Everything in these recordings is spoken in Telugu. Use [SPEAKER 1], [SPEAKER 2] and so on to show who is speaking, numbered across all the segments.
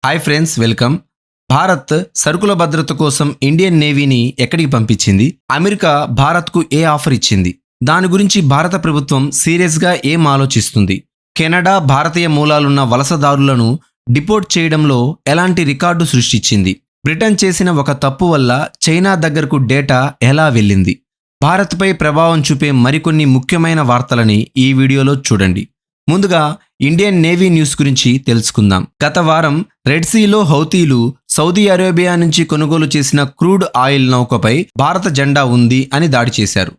[SPEAKER 1] Hi friends, welcome. భారత్ సరుకుల భద్రత కోసం ఇండియన్ నేవీని ఎక్కడికి పంపించింది? అమెరికా భారత్కు ఏ ఆఫర్ ఇచ్చింది? దాని గురించి భారత ప్రభుత్వం సీరియస్గా ఏం ఆలోచిస్తుంది? కెనడా భారతీయ మూలాలున్న వలసదారులను డిపోర్ట్ చేయడంలో ఎలాంటి రికార్డు సృష్టించింది? బ్రిటన్ చేసిన ఒక తప్పు వల్ల చైనా దగ్గరకు డేటా ఎలా వెళ్ళింది? భారత్పై ప్రభావం చూపే మరికొన్ని ముఖ్యమైన వార్తలని ఈ వీడియోలో చూడండి. ముందుగా ఇండియన్ నేవీ న్యూస్ గురించి తెలుసుకుందాం. గత వారం రెడ్ సీలో హౌతీలు సౌదీ అరేబియా నుంచి కొనుగోలు చేసిన క్రూడ్ ఆయిల్ నౌకపై భారత జెండా ఉంది అని దాడి చేశారు.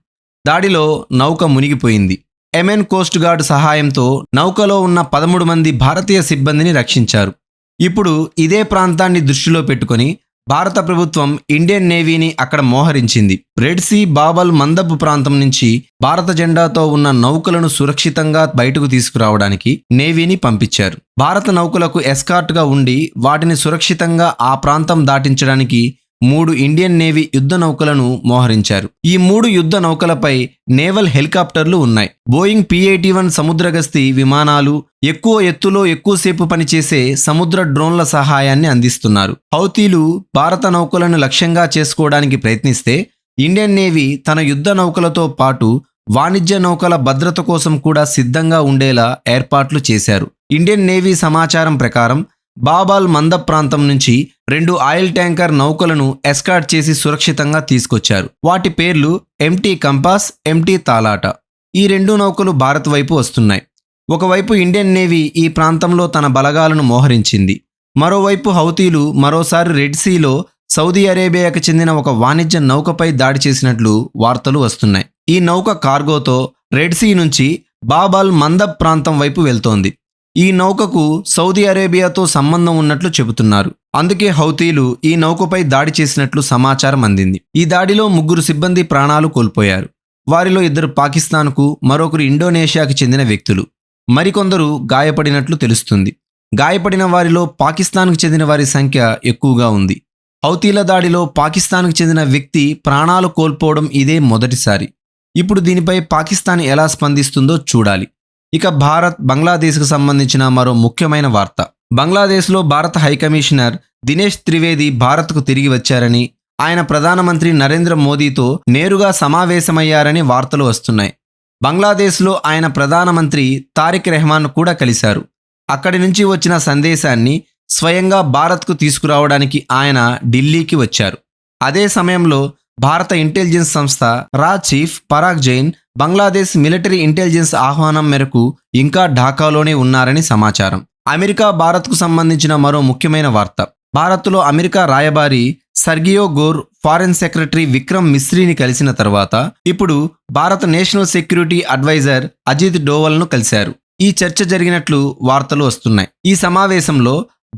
[SPEAKER 1] దాడిలో నౌక మునిగిపోయింది. యెమెన్ కోస్ట్ గార్డ్ సహాయంతో నౌకలో ఉన్న 13 మంది భారతీయ సిబ్బందిని రక్షించారు. ఇప్పుడు ఇదే ప్రాంతాన్ని దృష్టిలో పెట్టుకొని భారత ప్రభుత్వం ఇండియన్ నేవీని అక్కడ మోహరించింది. రెడ్ సీ బాబల్ మందబ్ ప్రాంతం నుంచి భారత జెండాతో ఉన్న నౌకలను సురక్షితంగా బయటకు తీసుకురావడానికి నేవీని పంపించారు. భారత నౌకలకు ఎస్కార్ట్గా ఉండి వాటిని సురక్షితంగా ఆ ప్రాంతం దాటించడానికి 3 ఇండియన్ నేవీ యుద్ధ నౌకలను మోహరించారు. ఈ 3 యుద్ధ నౌకలపై నేవల్ హెలికాప్టర్లు ఉన్నాయి. బోయింగ్ P-81 సముద్రగస్తీ విమానాలు, ఎక్కువ ఎత్తులో ఎక్కువసేపు పనిచేసే సముద్ర డ్రోన్ల సహాయాన్ని అందిస్తున్నారు. హౌతీలు భారత నౌకలను లక్ష్యంగా చేసుకోవడానికి ప్రయత్నిస్తే ఇండియన్ నేవీ తన యుద్ధ నౌకలతో పాటు వాణిజ్య నౌకల భద్రత కోసం కూడా సిద్ధంగా ఉండేలా ఏర్పాట్లు చేశారు. ఇండియన్ నేవీ సమాచారం ప్రకారం బాబాల్ మందబ్ ప్రాంతం నుంచి 2 ఆయిల్ ట్యాంకర్ నౌకలను ఎస్కార్ట్ చేసి సురక్షితంగా తీసుకొచ్చారు. వాటి పేర్లు ఎంటీ కంపాస్, ఎంటీ తాలాట. ఈ 2 నౌకలు భారత్ వైపు వస్తున్నాయి. ఒకవైపు ఇండియన్ నేవీ ఈ ప్రాంతంలో తన బలగాలను మోహరించింది. మరోవైపు హౌతీలు మరోసారి రెడ్ సీలో సౌదీ అరేబియాకు చెందిన ఒక వాణిజ్య నౌకపై దాడి చేసినట్లు వార్తలు వస్తున్నాయి. ఈ నౌక కార్గోతో రెడ్ సీ నుంచి బాబాల్ మందబ్ ప్రాంతం వైపు వెళ్తోంది. ఈ నౌకకు సౌదీ అరేబియాతో సంబంధం ఉన్నట్లు చెబుతున్నారు. అందుకే హౌతీలు ఈ నౌకపై దాడి చేసినట్లు సమాచారం అందింది. ఈ దాడిలో 3 సిబ్బంది ప్రాణాలు కోల్పోయారు. వారిలో 2 పాకిస్తాన్కు, మరొకరు ఇండోనేషియాకు చెందిన వ్యక్తులు. మరికొందరు గాయపడినట్లు తెలుస్తుంది. గాయపడిన వారిలో పాకిస్తాన్కు చెందిన వారి సంఖ్య ఎక్కువగా ఉంది. హౌతీల దాడిలో పాకిస్తాన్కు చెందిన వ్యక్తి ప్రాణాలు కోల్పోవడం ఇదే మొదటిసారి. ఇప్పుడు దీనిపై పాకిస్తాన్ ఎలా స్పందిస్తుందో చూడాలి. ఇక భారత్, బంగ్లాదేశ్కు సంబంధించిన మరో ముఖ్యమైన వార్త. బంగ్లాదేశ్లో భారత హైకమిషనర్ దినేష్ త్రివేది భారత్కు తిరిగి వచ్చారని, ఆయన ప్రధానమంత్రి నరేంద్ర మోదీతో నేరుగా సమావేశమయ్యారని వార్తలు వస్తున్నాయి. బంగ్లాదేశ్లో ఆయన ప్రధానమంత్రి తారిక్ రెహమాన్ కూడా కలిశారు. అక్కడి నుంచి వచ్చిన సందేశాన్ని స్వయంగా భారత్కు తీసుకురావడానికి ఆయన ఢిల్లీకి వచ్చారు. అదే సమయంలో భారత ఇంటెలిజెన్స్ సంస్థ రా chief Parag Jain Bangladesh military intelligence ఆహ్వానం మేరకు ఇంకా ఢాకాలోనే ఉన్నారని సమాచారం. అమెరికా భారత్కు సంబంధించిన మరో ముఖ్యమైన వార్త. భారత్లో అమెరికా రాయబారి సర్గియో గోర్ ఫారెన్ సెక్రటరీ విక్రమ్ మిస్రీని కలిసిన తర్వాత ఇప్పుడు భారత నేషనల్ సెక్యూరిటీ అడ్వైజర్ అజిత్ డోవల్ను కలిశారు. ఈ చర్చ జరిగినట్లు వార్తలు వస్తున్నాయి. ఈ సమావేశంలో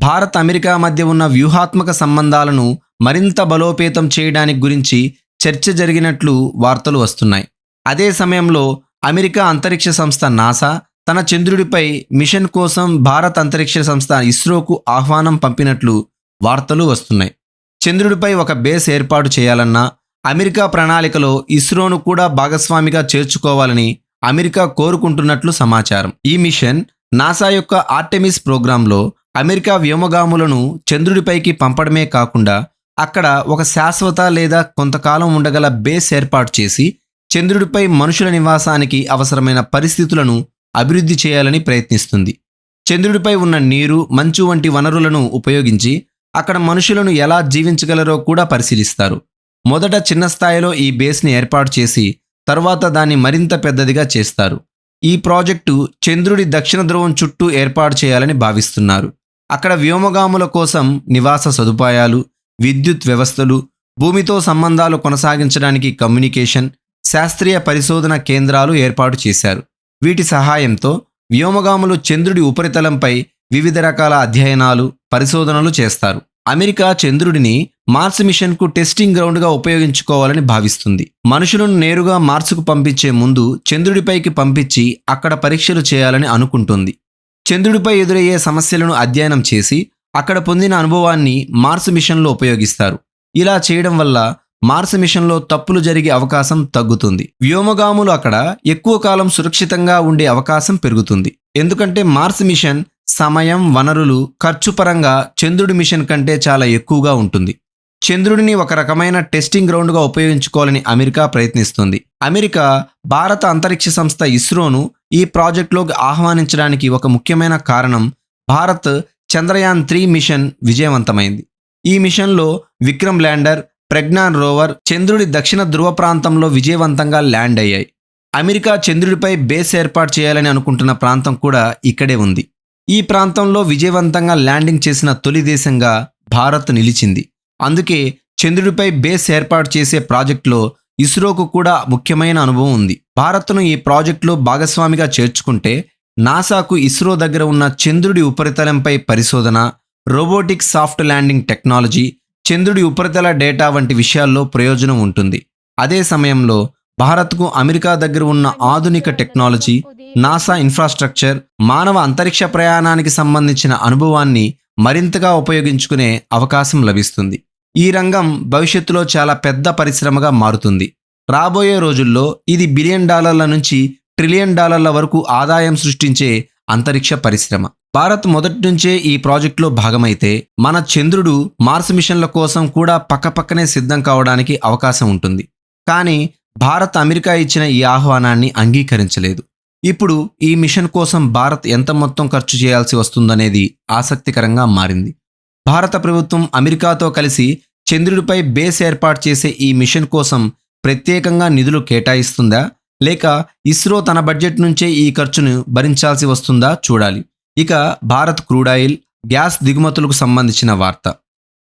[SPEAKER 1] భారత్ అమెరికా మధ్య ఉన్న వ్యూహాత్మక సంబంధాలను మరింత బలోపేతం చేయడానికి గురించి చర్చ జరిగినట్లు వార్తలు వస్తున్నాయి. అదే సమయంలో అమెరికా అంతరిక్ష సంస్థ నాసా తన చంద్రుడిపై మిషన్ కోసం భారత అంతరిక్ష సంస్థ ఇస్రోకు ఆహ్వానం పంపినట్లు వార్తలు వస్తున్నాయి. చంద్రుడిపై ఒక బేస్ ఏర్పాటు చేయాలన్న అమెరికా ప్రణాళికలో ఇస్రోను కూడా భాగస్వామిగా చేర్చుకోవాలని అమెరికా కోరుకుంటున్నట్లు సమాచారం. ఈ మిషన్ నాసా యొక్క ఆర్టెమిస్ ప్రోగ్రాంలో అమెరికా వ్యోమగాములను చంద్రుడిపైకి పంపడమే కాకుండా అక్కడ ఒక శాశ్వత లేదా కొంతకాలం ఉండగల బేస్ ఏర్పాటు చేసి చంద్రుడిపై మనుషుల నివాసానికి అవసరమైన పరిస్థితులను అభివృద్ధి చేయాలని ప్రయత్నిస్తుంది. చంద్రుడిపై ఉన్న నీరు, మంచు వంటి వనరులను ఉపయోగించి అక్కడ మనుషులను ఎలా జీవించగలరో కూడా పరిశీలిస్తారు. మొదట చిన్న స్థాయిలో ఈ బేస్ని ఏర్పాటు చేసి తర్వాత దాన్ని మరింత పెద్దదిగా చేస్తారు. ఈ ప్రాజెక్టు చంద్రుడి దక్షిణ ధ్రువం చుట్టూ ఏర్పాటు చేయాలని భావిస్తున్నారు. అక్కడ వ్యోమగాముల కోసం నివాస సదుపాయాలు, విద్యుత్ వ్యవస్థలు, భూమితో సంబంధాలు కొనసాగించడానికి కమ్యూనికేషన్, శాస్త్రీయ పరిశోధన కేంద్రాలు ఏర్పాటు చేశారు. వీటి సహాయంతో వ్యోమగాములు చంద్రుడి ఉపరితలంపై వివిధ రకాల అధ్యయనాలు, పరిశోధనలు చేస్తారు. అమెరికా చంద్రుడిని మార్స్ మిషన్కు టెస్టింగ్ గ్రౌండ్గా ఉపయోగించుకోవాలని భావిస్తుంది. మనుషులను నేరుగా మార్సుకు పంపించే ముందు చంద్రుడిపైకి పంపించి అక్కడ పరీక్షలు చేయాలని అనుకుంటుంది. చంద్రుడిపై ఎదురయ్యే సమస్యలను అధ్యయనం చేసి అక్కడ పొందిన అనుభవాన్ని మార్స్ మిషన్లో ఉపయోగిస్తారు. ఇలా చేయడం వల్ల మార్స్ మిషన్లో తప్పులు జరిగే అవకాశం తగ్గుతుంది. వ్యోమగాములు అక్కడ ఎక్కువ కాలం సురక్షితంగా ఉండే అవకాశం పెరుగుతుంది. ఎందుకంటే మార్స్ మిషన్ సమయం, వనరులు, ఖర్చు పరంగా చంద్రుడి మిషన్ కంటే చాలా ఎక్కువగా ఉంటుంది. చంద్రుడిని ఒక రకమైన టెస్టింగ్ గ్రౌండ్గా ఉపయోగించుకోవాలని అమెరికా ప్రయత్నిస్తుంది. అమెరికా భారత అంతరిక్ష సంస్థ ఇస్రోను ఈ ప్రాజెక్టులోకి ఆహ్వానించడానికి ఒక ముఖ్యమైన కారణం భారత్ చంద్రయాన్-3 మిషన్ విజయవంతమైంది. ఈ మిషన్లో విక్రమ్ ల్యాండర్, ప్రజ్ఞాన్ రోవర్ చంద్రుడి దక్షిణ ధృవ ప్రాంతంలో విజయవంతంగా ల్యాండ్ అయ్యాయి. అమెరికా చంద్రుడిపై బేస్ ఏర్పాటు చేయాలని అనుకుంటున్న ప్రాంతం కూడా ఇక్కడే ఉంది. ఈ ప్రాంతంలో విజయవంతంగా ల్యాండింగ్ చేసిన తొలి దేశంగా భారత్ నిలిచింది. అందుకే చంద్రుడిపై బేస్ ఏర్పాటు చేసే ప్రాజెక్టులో ఇస్రోకు కూడా ముఖ్యమైన అనుభవం ఉంది. భారత్ను ఈ ప్రాజెక్టులో భాగస్వామిగా చేర్చుకుంటే నాసాకు ఇస్రో దగ్గర ఉన్న చంద్రుడి ఉపరితలంపై పరిశోధన, రోబోటిక్ సాఫ్ట్ ల్యాండింగ్ టెక్నాలజీ, చంద్రుడి ఉపరితల డేటా వంటి విషయాల్లో ప్రయోజనం ఉంటుంది. అదే సమయంలో భారత్కు అమెరికా దగ్గర ఉన్న ఆధునిక టెక్నాలజీ, నాసా ఇన్ఫ్రాస్ట్రక్చర్, మానవ అంతరిక్ష ప్రయాణానికి సంబంధించిన అనుభవాన్ని మరింతగా ఉపయోగించుకునే అవకాశం లభిస్తుంది. ఈ రంగం భవిష్యత్తులో చాలా పెద్ద పరిశ్రమగా మారుతుంది. రాబోయే రోజుల్లో ఇది $1 బిలియన్ నుంచి $1 ట్రిలియన్ వరకు ఆదాయం సృష్టించే అంతరిక్ష పరిశ్రమ. భారత్ మొదటి నుంచే ఈ ప్రాజెక్టులో భాగమైతే మన చంద్రుడు, మార్స్ మిషన్ల కోసం కూడా పక్కపక్కనే సిద్ధం కావడానికి అవకాశం ఉంటుంది. కానీ భారత్ అమెరికా ఇచ్చిన ఈ ఆహ్వానాన్ని అంగీకరించలేదు. ఇప్పుడు ఈ మిషన్ కోసం భారత్ ఎంత మొత్తం ఖర్చు చేయాల్సి వస్తుందనేది ఆసక్తికరంగా మారింది. భారత ప్రభుత్వం అమెరికాతో కలిసి చంద్రుడిపై బేస్ ఏర్పాటు చేసే ఈ మిషన్ కోసం ప్రత్యేకంగా నిధులు కేటాయిస్తుందా, లేక ఇస్రో తన బడ్జెట్ నుంచే ఈ ఖర్చును భరించాల్సి వస్తుందా చూడాలి. ఇక భారత్ క్రూడ్ ఆయిల్, గ్యాస్ దిగుమతులకు సంబంధించిన వార్త.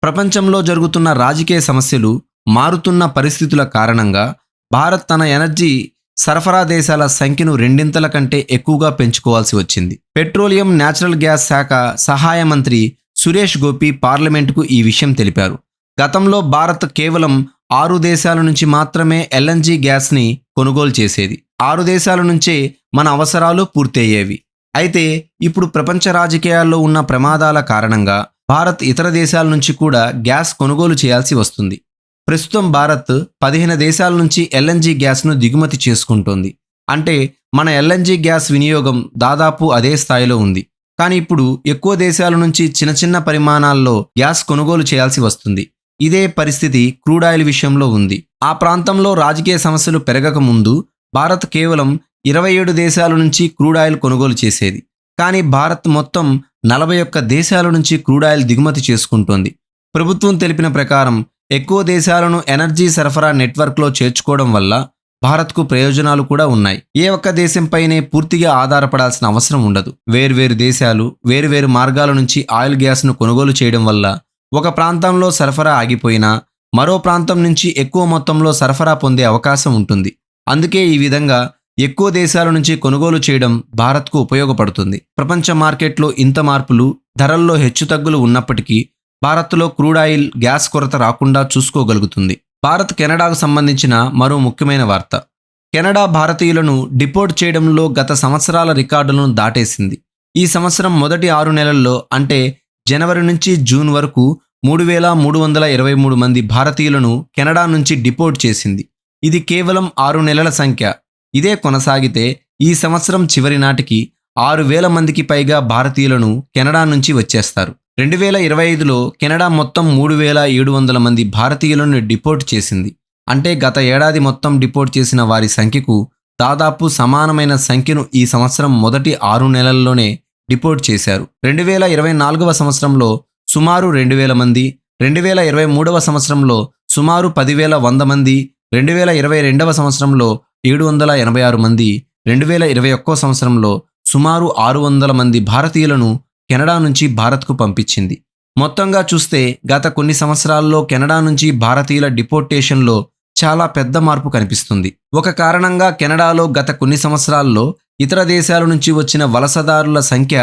[SPEAKER 1] ప్రపంచంలో జరుగుతున్న రాజకీయ సమస్యలు, మారుతున్న పరిస్థితుల కారణంగా భారత్ తన ఎనర్జీ సరఫరా దేశాల సంఖ్యను 2 కంటే ఎక్కువగా పెంచుకోవాల్సి వచ్చింది. పెట్రోలియం, న్యాచురల్ గ్యాస్ శాఖ సహాయ మంత్రి సురేష్ గోపి పార్లమెంటుకు ఈ విషయం తెలిపారు. గతంలో భారత్ కేవలం 6 దేశాల నుంచి మాత్రమే ఎల్ఎన్జీ గ్యాస్ని కొనుగోలు చేసేది. 6 దేశాల నుంచే మన అవసరాలు పూర్తయ్యేవి. అయితే ఇప్పుడు ప్రపంచ రాజకీయాల్లో ఉన్న ప్రమాదాల కారణంగా భారత్ ఇతర దేశాల నుంచి కూడా గ్యాస్ కొనుగోలు చేయాల్సి వస్తుంది. ప్రస్తుతం భారత్ 15 దేశాల నుంచి ఎల్ఎన్జీ గ్యాస్ను దిగుమతి చేసుకుంటోంది. అంటే మన ఎల్ఎన్జీ గ్యాస్ వినియోగం దాదాపు అదే స్థాయిలో ఉంది. కానీ ఇప్పుడు ఎక్కువ దేశాల నుంచి చిన్న చిన్న పరిమాణాల్లో గ్యాస్ కొనుగోలు చేయాల్సి వస్తుంది. ఇదే పరిస్థితి క్రూడ్ ఆయిల్ విషయంలో ఉంది. ఆ ప్రాంతంలో రాజకీయ సమస్యలు పెరగక ముందు భారత్ కేవలం 27 దేశాల నుంచి క్రూడ్ ఆయిల్ కొనుగోలు చేసేది. కానీ భారత్ మొత్తం 41 దేశాల నుంచి క్రూడ్ ఆయిల్ దిగుమతి చేసుకుంటోంది. ప్రభుత్వం తెలిపిన ప్రకారం ఎక్కువ దేశాలను ఎనర్జీ సరఫరా నెట్వర్క్లో చేర్చుకోవడం వల్ల భారత్కు ప్రయోజనాలు కూడా ఉన్నాయి. ఏ ఒక్క దేశంపైనే పూర్తిగా ఆధారపడాల్సిన అవసరం ఉండదు. వేర్వేరు దేశాలు వేర్వేరు మార్గాల నుంచి ఆయిల్ గ్యాస్ను కొనుగోలు చేయడం వల్ల ఒక ప్రాంతంలో సరఫరా ఆగిపోయినా మరో ప్రాంతం నుంచి ఎక్కువ మొత్తంలో సరఫరా పొందే అవకాశం ఉంటుంది. అందుకే ఈ విధంగా ఎక్కువ దేశాల నుంచి కొనుగోలు చేయడం భారత్కు ఉపయోగపడుతుంది. ప్రపంచ మార్కెట్లో ఇంత మార్పులు, ధరల్లో హెచ్చుతగ్గులు ఉన్నప్పటికీ భారత్లో క్రూడ్ ఆయిల్, గ్యాస్ కొరత రాకుండా చూసుకోగలుగుతుంది. భారత్ కెనడాకు సంబంధించిన మరో ముఖ్యమైన వార్త. కెనడా భారతీయులను డిపోర్ట్ చేయడంలో గత సంవత్సరాల రికార్డులను దాటేసింది. ఈ సంవత్సరం మొదటి 6 నెలల్లో అంటే జనవరి నుంచి జూన్ వరకు 3,323 మంది భారతీయులను కెనడా నుంచి డిపోర్ట్ చేసింది. ఇది కేవలం 6 నెలల సంఖ్య. ఇదే కొనసాగితే ఈ సంవత్సరం చివరి నాటికి 6,000 మందికి పైగా భారతీయులను కెనడా నుంచి వచ్చేస్తారు. 2025లో కెనడా మొత్తం 3,700 మంది భారతీయులను డిపోర్ట్ చేసింది. అంటే గత ఏడాది మొత్తం డిపోర్ట్ చేసిన వారి సంఖ్యకు దాదాపు సమానమైన సంఖ్యను ఈ సంవత్సరం మొదటి 6 నెలల్లోనే డిపోర్ట్ చేశారు. 2024వ సంవత్సరంలో సుమారు 2,000 మంది, 2023వ సంవత్సరంలో సుమారు 10,100 మంది, 2022వ సంవత్సరంలో 786 మంది, 2021వ సంవత్సరంలో సుమారు 600 మంది భారతీయులను కెనడా నుంచి భారత్కు పంపించింది. మొత్తంగా చూస్తే గత కొన్ని సంవత్సరాల్లో కెనడా నుంచి భారతీయుల డిపోర్టేషన్లో చాలా పెద్ద మార్పు కనిపిస్తుంది. ఒక కారణంగా కెనడాలో గత కొన్ని సంవత్సరాల్లో ఇతర దేశాల నుంచి వచ్చిన వలసదారుల సంఖ్య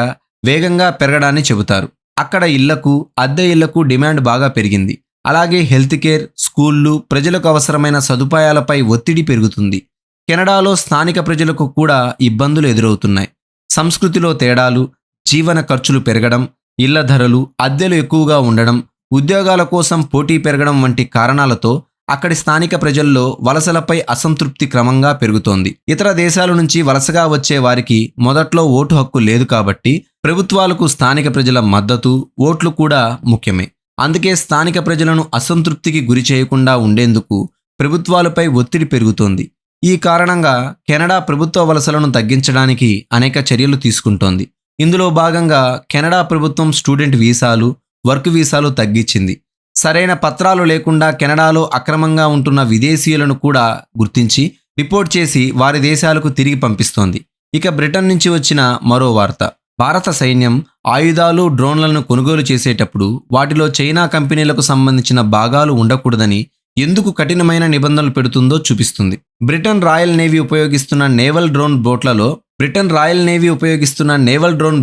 [SPEAKER 1] వేగంగా పెరగడాన్ని చెబుతారు. అక్కడ ఇళ్లకు, అద్దె ఇళ్లకు డిమాండ్ బాగా పెరిగింది. అలాగే హెల్త్ కేర్, స్కూళ్లు, ప్రజలకు అవసరమైన సదుపాయాలపై ఒత్తిడి పెరుగుతుంది. కెనడాలో స్థానిక ప్రజలకు కూడా ఇబ్బందులు ఎదురవుతున్నాయి. సంస్కృతిలో తేడాలు, జీవన ఖర్చులు పెరగడం, ఇళ్ల ధరలు, అద్దెలు ఎక్కువగా ఉండడం, ఉద్యోగాల కోసం పోటీ పెరగడం వంటి కారణాలతో అక్కడి స్థానిక ప్రజల్లో వలసలపై అసంతృప్తి క్రమంగా పెరుగుతోంది. ఇతర దేశాల నుంచి వలసగా వచ్చే వారికి మొదట్లో ఓటు హక్కు లేదు కాబట్టి ప్రభుత్వాలకు స్థానిక ప్రజల మద్దతు, ఓట్లు కూడా ముఖ్యమే. అందుకే స్థానిక ప్రజలను అసంతృప్తికి గురి చేయకుండా ఉండేందుకు ప్రభుత్వాలపై ఒత్తిడి పెరుగుతోంది. ఈ కారణంగా కెనడా ప్రభుత్వ వలసలను తగ్గించడానికి అనేక చర్యలు తీసుకుంటోంది. ఇందులో భాగంగా కెనడా ప్రభుత్వం స్టూడెంట్ వీసాలు, వర్క్ వీసాలు తగ్గించింది. సరైన పత్రాలు లేకుండా కెనడాలో అక్రమంగా ఉంటున్న విదేశీయులను కూడా గుర్తించి రిపోర్ట్ చేసి వారి దేశాలకు తిరిగి పంపిస్తోంది. ఇక బ్రిటన్ నుంచి వచ్చిన మరో వార్త. భారత సైన్యం ఆయుధాలు, డ్రోన్లను కొనుగోలు చేసేటప్పుడు వాటిలో చైనా కంపెనీలకు సంబంధించిన భాగాలు ఉండకూడదని ఎందుకు కఠినమైన నిబంధనలు పెడుతుందో చూపిస్తుంది. బ్రిటన్ రాయల్ నేవీ ఉపయోగిస్తున్న నేవల్ డ్రోన్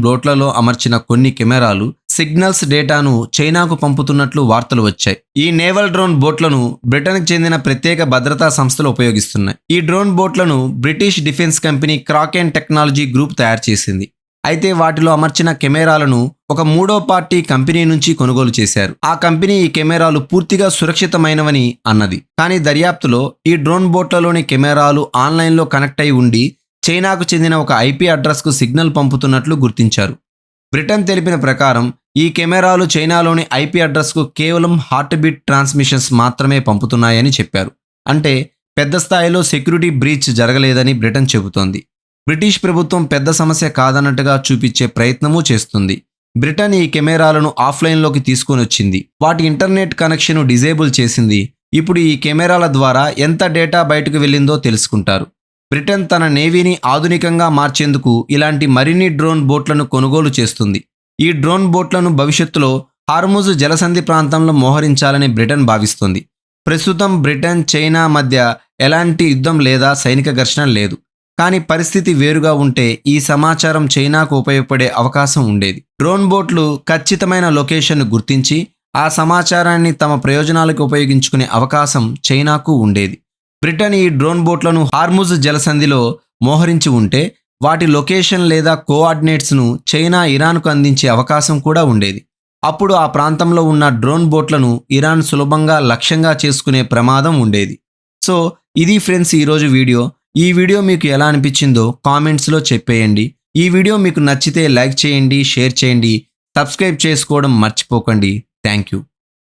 [SPEAKER 1] బోట్లలో అమర్చిన కొన్ని కెమెరాలు సిగ్నల్స్ డేటాను చైనాకు పంపుతున్నట్లు వార్తలు వచ్చాయి. ఈ నేవల్ డ్రోన్ బోట్లను బ్రిటన్కి చెందిన ప్రత్యేక భద్రతా సంస్థలు ఉపయోగిస్తున్నాయి. ఈ డ్రోన్ బోట్లను British defence company Kraken technology group తయారు చేసింది. అయితే వాటిలో అమర్చిన కెమెరాలను ఒక మూడో పార్టీ కంపెనీ నుంచి కొనుగోలు చేశారు. ఆ కంపెనీ ఈ కెమెరాలు పూర్తిగా సురక్షితమైనవని అన్నది. కానీ దర్యాప్తులో ఈ డ్రోన్ బోట్లలోని కెమెరాలు ఆన్లైన్లో కనెక్ట్ అయి ఉండి చైనాకు చెందిన ఒక ఐపీ అడ్రస్కు సిగ్నల్ పంపుతున్నట్లు గుర్తించారు. బ్రిటన్ తెలిపిన ప్రకారం ఈ కెమెరాలు చైనాలోని ఐపీ అడ్రస్కు కేవలం హార్ట్ బీట్ ట్రాన్స్మిషన్స్ మాత్రమే పంపుతున్నాయని చెప్పారు. అంటే పెద్ద స్థాయిలో సెక్యూరిటీ బ్రీచ్ జరగలేదని బ్రిటన్ చెబుతోంది. బ్రిటిష్ ప్రభుత్వం పెద్ద సమస్య కాదన్నట్టుగా చూపించే ప్రయత్నమూ చేస్తుంది. బ్రిటన్ ఈ కెమెరాలను ఆఫ్లైన్లోకి తీసుకొని వచ్చింది. వాటి ఇంటర్నెట్ కనెక్షన్ డిజేబుల్ చేసింది. ఇప్పుడు ఈ కెమెరాల ద్వారా ఎంత డేటా బయటకు వెళ్ళిందో తెలుసుకుంటారు. బ్రిటన్ తన నేవీని ఆధునికంగా మార్చేందుకు ఇలాంటి మరిన్ని డ్రోన్ బోట్లను కొనుగోలు చేస్తుంది. ఈ డ్రోన్ బోట్లను భవిష్యత్తులో హార్ముజ్ జలసంధి ప్రాంతంలో మోహరించాలని బ్రిటన్ భావిస్తోంది. ప్రస్తుతం బ్రిటన్, చైనా మధ్య ఎలాంటి యుద్ధం లేదా సైనిక ఘర్షణ లేదు. కానీ పరిస్థితి వేరుగా ఉంటే ఈ సమాచారం చైనాకు ఉపయోగపడే అవకాశం ఉండేది. డ్రోన్ బోట్లు ఖచ్చితమైన లొకేషన్ను గుర్తించి ఆ సమాచారాన్ని తమ ప్రయోజనాలకు ఉపయోగించుకునే అవకాశం చైనాకు ఉండేది. బ్రిటన్ ఈ డ్రోన్ బోట్లను హార్ముజ్ జలసంధిలో మోహరించి ఉంటే వాటి లొకేషన్ లేదా కోఆర్డినేట్స్ను చైనా ఇరాన్కు అందించే అవకాశం కూడా ఉండేది. అప్పుడు ఆ ప్రాంతంలో ఉన్న డ్రోన్ బోట్లను ఇరాన్ సులభంగా లక్ష్యంగా చేసుకునే ప్రమాదం ఉండేది. సో ఇది ఫ్రెండ్స్ ఈరోజు వీడియో. ఈ వీడియో మీకు ఎలా అనిపించిందో కామెంట్స్లో చెప్పేయండి. ఈ వీడియో మీకు నచ్చితే లైక్ చేయండి, షేర్ చేయండి, సబ్స్క్రైబ్ చేసుకోవడం మర్చిపోకండి. Thank you.